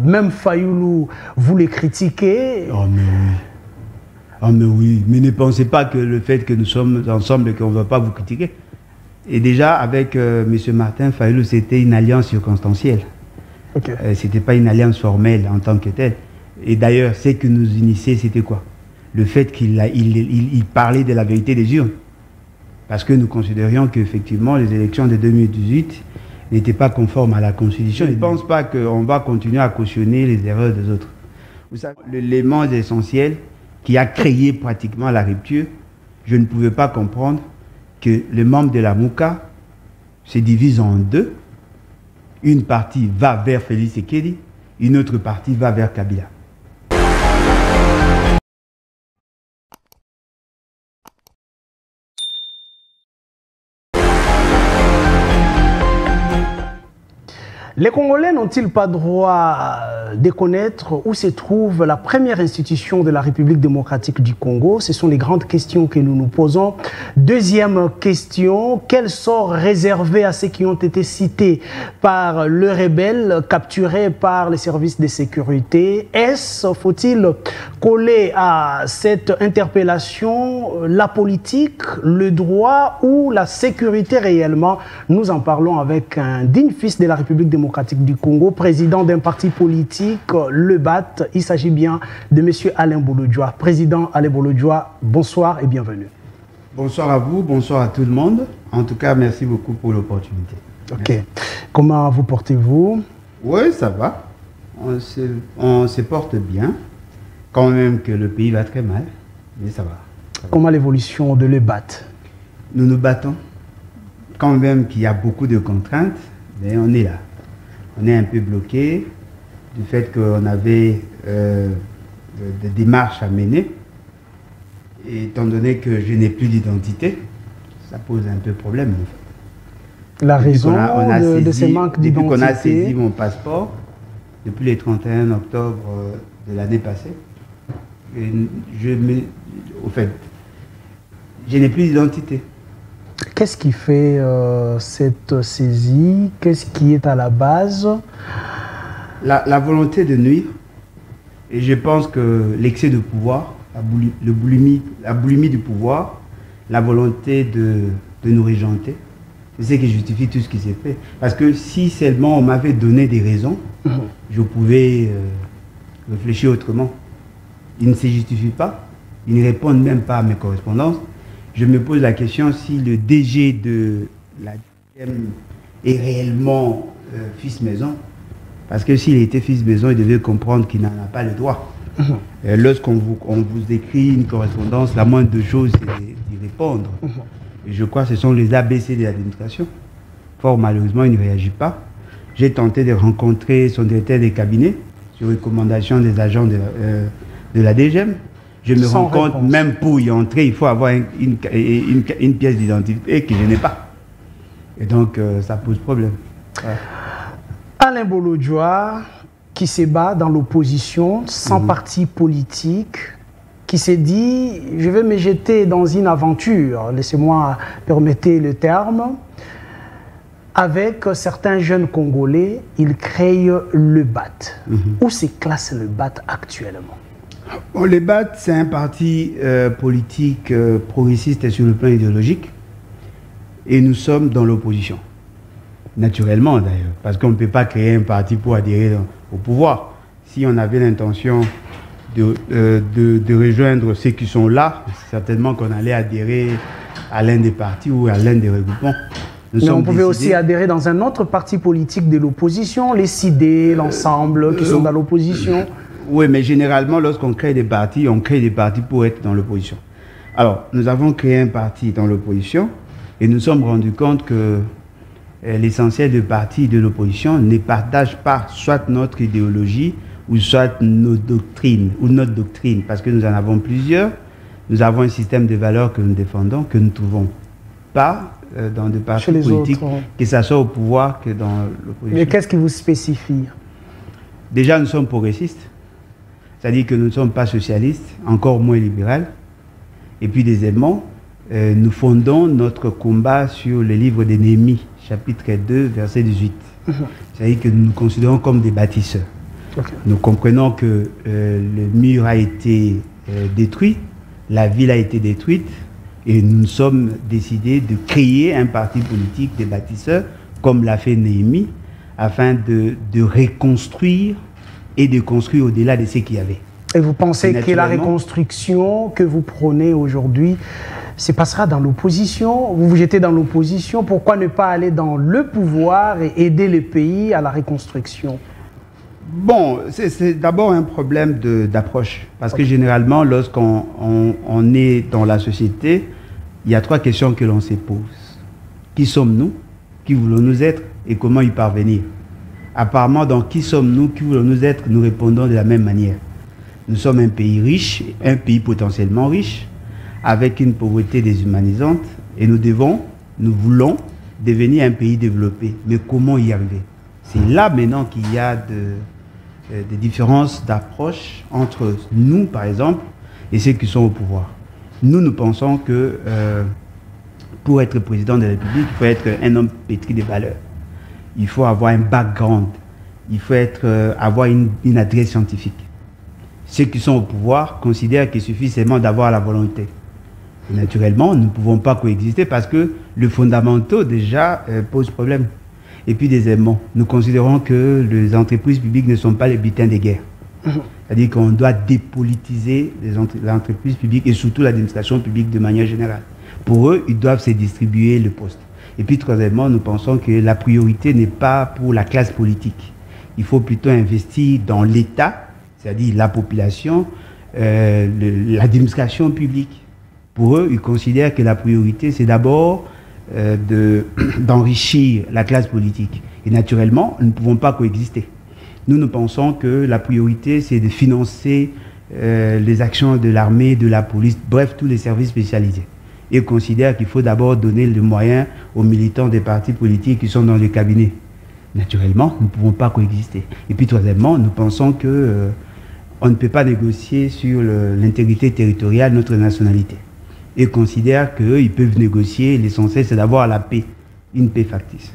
Même Fayoulou, vous les critiquez. Oh mais oui. Oh mais oui. Mais ne pensez pas que le fait que nous sommes ensemble et qu'on ne va pas vous critiquer. Et déjà, avec M. Martin Fayoulou, c'était une alliance circonstancielle. Okay. Ce n'était pas une alliance formelle en tant que telle. Et d'ailleurs, ce que nous initiait, c'était quoi? Le fait qu'il parlait de la vérité des urnes. Parce que nous considérions qu'effectivement, les élections de 2018 n'étaient pas conformes à la Constitution. Je ne pense pas qu'on va continuer à cautionner les erreurs des autres. Vous savez, l'élément essentiel qui a créé pratiquement la rupture, je ne pouvais pas comprendre que les membres de la Mouka se divisent en deux. Une partie va vers Félix Tshisekedi, une autre partie va vers Kabila. Les Congolais n'ont-ils pas droit de connaître où se trouve la première institution de la République démocratique du Congo? Ce sont les grandes questions que nous nous posons. Deuxième question, quel sort réservé à ceux qui ont été cités par le rebelle, capturés par les services de sécurité? Faut-il coller à cette interpellation la politique, le droit ou la sécurité réellement? Nous en parlons avec un digne fils de la République démocratique du Congo, président d'un parti politique, le BAT. Il s'agit bien de M. Alain Bolodjoa. Président Alain Bolodjoa, bonsoir et bienvenue. Bonsoir à vous, bonsoir à tout le monde. En tout cas, merci beaucoup pour l'opportunité. Ok. Comment vous portez-vous? Oui, ça va. On se porte bien. Quand même que le pays va très mal, mais ça va. Comment l'évolution de le BAT? Nous nous battons. Quand même qu'il y a beaucoup de contraintes, mais on est là. On est un peu bloqué du fait qu'on avait des démarches à mener. Et étant donné que je n'ai plus d'identité, ça pose un peu problème. La raison de ces manques d'identité? Depuis qu'on a saisi mon passeport, depuis le 31 octobre de l'année passée, au fait, je n'ai plus d'identité. Qu'est-ce qui fait cette saisie? Qu'est-ce qui est à la base? La volonté de nuire. Et je pense que l'excès de pouvoir, la boulimie du pouvoir, la volonté de nous régenter, c'est ce qui justifie tout ce qui s'est fait. Parce que si seulement on m'avait donné des raisons, je pouvais réfléchir autrement. Ils ne se justifient pas, ils ne répondent même pas à mes correspondances. Je me pose la question si le DG de la DGM est réellement fils maison. Parce que s'il était fils maison, il devait comprendre qu'il n'en a pas le droit. Lorsqu'on vous écrit une correspondance, la moindre de choses, c'est d'y répondre. Et je crois que ce sont les ABC de l'administration. Fort malheureusement, il ne réagit pas. J'ai tenté de rencontrer son directeur des cabinets sur recommandation des agents de la DGM. Je me rends compte, même pour y entrer, il faut avoir une pièce d'identité que je n'ai pas. Et donc, ça pose problème. Ouais. Alain Bolodjoa, qui se bat dans l'opposition, sans parti politique, qui s'est dit, je vais me jeter dans une aventure, laissez-moi permettre le terme, avec certains jeunes Congolais, il crée le BAT. Où se classe le BAT actuellement? Bon, le BAT, c'est un parti politique progressiste sur le plan idéologique. Et nous sommes dans l'opposition. Naturellement, d'ailleurs. Parce qu'on ne peut pas créer un parti pour adhérer au pouvoir. Si on avait l'intention de rejoindre ceux qui sont là, certainement qu'on allait adhérer à l'un des partis ou à l'un des regroupements. Mais on pouvait aussi adhérer dans un autre parti politique de l'opposition, les CID, l'ensemble qui sont dans l'opposition. Oui, mais généralement, lorsqu'on crée des partis, on crée des partis pour être dans l'opposition. Alors, nous avons créé un parti dans l'opposition et nous nous sommes rendus compte que l'essentiel des partis de l'opposition ne partagent pas soit notre idéologie ou soit nos doctrines, ou notre doctrine, parce que nous en avons plusieurs. Nous avons un système de valeurs que nous défendons, que nous ne trouvons pas dans des partis politiques, que ce soit au pouvoir que dans l'opposition. Mais qu'est-ce qui vous spécifie? Déjà, nous sommes progressistes. C'est-à-dire que nous ne sommes pas socialistes, encore moins libéraux. Et puis, deuxièmement, nous fondons notre combat sur le livre de Néhémie, chapitre 2, verset 18. C'est-à-dire que nous nous considérons comme des bâtisseurs. Okay. Nous comprenons que le mur a été détruit, la ville a été détruite, et nous nous sommes décidés de créer un parti politique des bâtisseurs, comme l'a fait Néhémie, afin de reconstruire et de construire au-delà de ce qu'il y avait. Et vous pensez que la reconstruction que vous prônez aujourd'hui se passera dans l'opposition? Vous vous jetez dans l'opposition, pourquoi ne pas aller dans le pouvoir et aider le pays à la reconstruction? Bon, c'est d'abord un problème d'approche. Parce que généralement, lorsqu'on est dans la société, il y a trois questions que l'on se pose. Qui sommes-nous? Qui voulons-nous être? Et comment y parvenir? Apparemment, dans qui sommes-nous? Qui voulons-nous être? Nous répondons de la même manière. Nous sommes un pays riche, un pays potentiellement riche, avec une pauvreté déshumanisante. Et nous voulons devenir un pays développé. Mais comment y arriver? C'est là maintenant qu'il y a des différences d'approche entre nous, par exemple, et ceux qui sont au pouvoir. Nous pensons que pour être président de la République, il faut être un homme pétri de valeurs. Il faut avoir un background. Il faut avoir une adresse scientifique. Ceux qui sont au pouvoir considèrent qu'il suffit seulement d'avoir la volonté. Et naturellement, nous ne pouvons pas coexister parce que le fondamental déjà pose problème. Et puis deuxièmement, nous considérons que les entreprises publiques ne sont pas les butins des guerres. C'est-à-dire qu'on doit dépolitiser les entreprises publiques et surtout l'administration publique de manière générale. Pour eux, ils doivent se distribuer le poste. Et puis troisièmement, nous pensons que la priorité n'est pas pour la classe politique. Il faut plutôt investir dans l'État, c'est-à-dire la population, l'administration publique. Pour eux, ils considèrent que la priorité, c'est d'abord d'enrichir la classe politique. Et naturellement, nous ne pouvons pas coexister. Nous pensons que la priorité, c'est de financer les actions de l'armée, de la police, bref, tous les services spécialisés. Et considèrent qu'il faut d'abord donner les moyens aux militants des partis politiques qui sont dans le cabinet. Naturellement, nous ne pouvons pas coexister. Et puis, troisièmement, nous pensons que on ne peut pas négocier sur l'intégrité territoriale de notre nationalité. Et considèrent qu'ils peuvent négocier, l'essentiel c'est d'avoir la paix, une paix factice.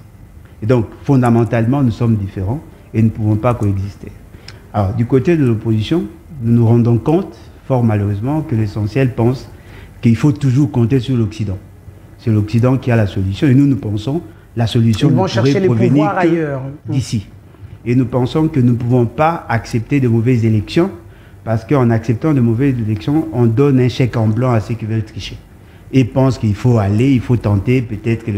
Et donc, fondamentalement, nous sommes différents et nous ne pouvons pas coexister. Alors, du côté de l'opposition, nous nous rendons compte, fort malheureusement, que l'essentiel pense qu'il faut toujours compter sur l'Occident. C'est l'Occident qui a la solution et nous pensons que la solution ne pourrait provenir d'ici. Et nous pensons que nous ne pouvons pas accepter de mauvaises élections parce qu'en acceptant de mauvaises élections, on donne un chèque en blanc à ceux qui veulent tricher. Et pensent qu'il faut aller, il faut tenter, peut-être que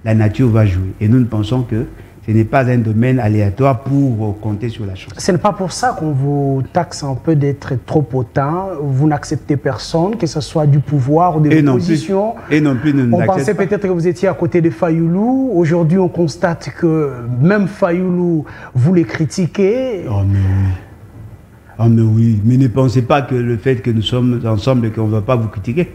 la nature va jouer. Et nous pensons que ce n'est pas un domaine aléatoire pour compter sur la chance. Ce n'est pas pour ça qu'on vous taxe un peu d'être trop hautain. Vous n'acceptez personne, que ce soit du pouvoir ou de l'opposition. Et non plus, on pensait peut-être que vous étiez à côté de Fayoulou. Aujourd'hui, on constate que même Fayoulou, vous les critiquez. Oh mais oui. Oh mais oui. Mais ne pensez pas que le fait que nous sommes ensemble, qu'on ne va pas vous critiquer.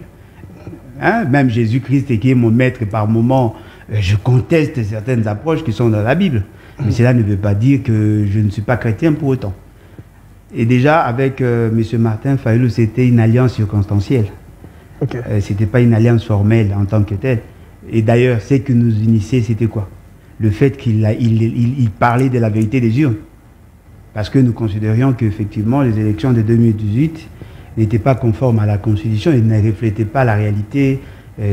Hein? Même Jésus-Christ, qui est mon maître par moments, je conteste certaines approches qui sont dans la Bible. Mais cela ne veut pas dire que je ne suis pas chrétien pour autant. Et déjà, avec M. Martin Fayoulou, c'était une alliance circonstancielle. Okay. Ce n'était pas une alliance formelle en tant que telle. Et d'ailleurs, ce qui nous initiait, c'était quoi? Le fait qu'il parlait de la vérité des urnes. Parce que nous considérions qu'effectivement, les élections de 2018 n'étaient pas conformes à la Constitution et ne reflétaient pas la réalité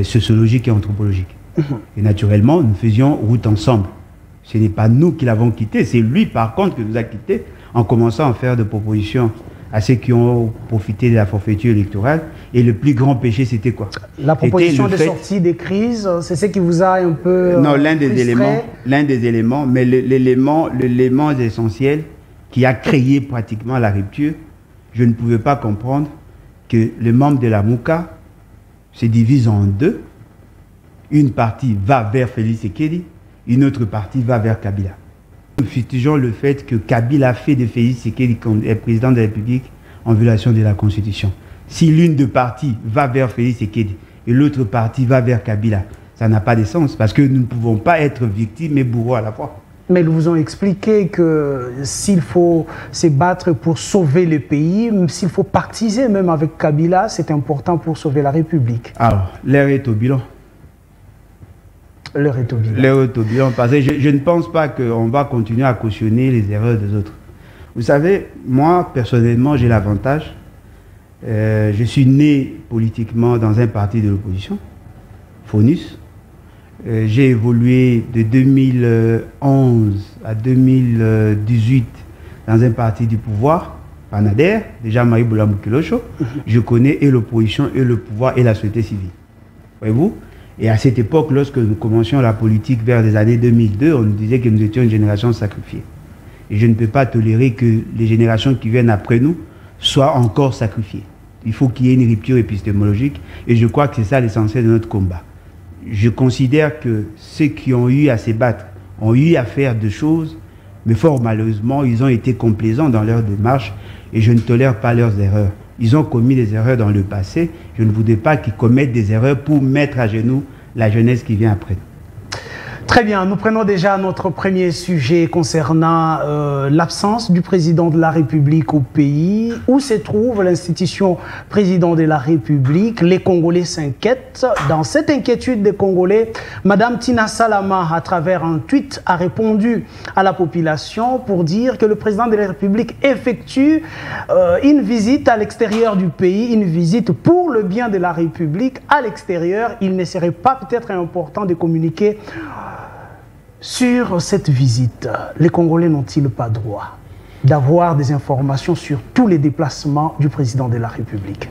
sociologique et anthropologique. Et naturellement, nous faisions route ensemble. Ce n'est pas nous qui l'avons quitté, c'est lui par contre qui nous a quittés en commençant à faire des propositions à ceux qui ont profité de la forfaiture électorale. Et le plus grand péché, c'était quoi? La proposition de sortie des crises, c'est ce qui vous a un peu non, l'un des éléments, mais l'élément essentiel qui a créé pratiquement la rupture, je ne pouvais pas comprendre que les membres de la Mouka se divisent en deux. Une partie va vers Félix Tshisekedi, une autre partie va vers Kabila. Nous fustigeons le fait que Kabila fait de Félix Tshisekedi comme président de la République en violation de la Constitution. Si l'une des parties va vers Félix Tshisekedi et l'autre partie va vers Kabila, ça n'a pas de sens parce que nous ne pouvons pas être victimes et bourreaux à la fois. Mais ils vous ont expliqué que s'il faut se battre pour sauver le pays, s'il faut partiser même avec Kabila, c'est important pour sauver la République. Alors, l'heure est au bilan. L'heure est au bilan. L'heure est au bilan, parce que je ne pense pas qu'on va continuer à cautionner les erreurs des autres. Vous savez, moi, personnellement, j'ai l'avantage. Je suis né politiquement dans un parti de l'opposition, FONUS. J'ai évolué de 2011 à 2018 dans un parti du pouvoir, PANADER, déjà Marie Boula-Moukilocho. Je connais et l'opposition, et le pouvoir, et la société civile. Voyez-vous? Et à cette époque, lorsque nous commencions la politique vers les années 2002, on nous disait que nous étions une génération sacrifiée. Et je ne peux pas tolérer que les générations qui viennent après nous soient encore sacrifiées. Il faut qu'il y ait une rupture épistémologique, et je crois que c'est ça l'essentiel de notre combat. Je considère que ceux qui ont eu à se battre ont eu à faire des choses, mais fort malheureusement, ils ont été complaisants dans leur démarche, et je ne tolère pas leurs erreurs. Ils ont commis des erreurs dans le passé, je ne voudrais pas qu'ils commettent des erreurs pour mettre à genoux la jeunesse qui vient après. Très bien, nous prenons déjà notre premier sujet concernant l'absence du président de la République au pays. Où se trouve l'institution président de la République? Les Congolais s'inquiètent. Dans cette inquiétude des Congolais, Madame Tina Salama, à travers un tweet, a répondu à la population pour dire que le président de la République effectue une visite à l'extérieur du pays, une visite pour le bien de la République à l'extérieur. Il ne serait pas peut-être important de communiquer sur cette visite. Les Congolais n'ont-ils pas droit d'avoir des informations sur tous les déplacements du président de la République?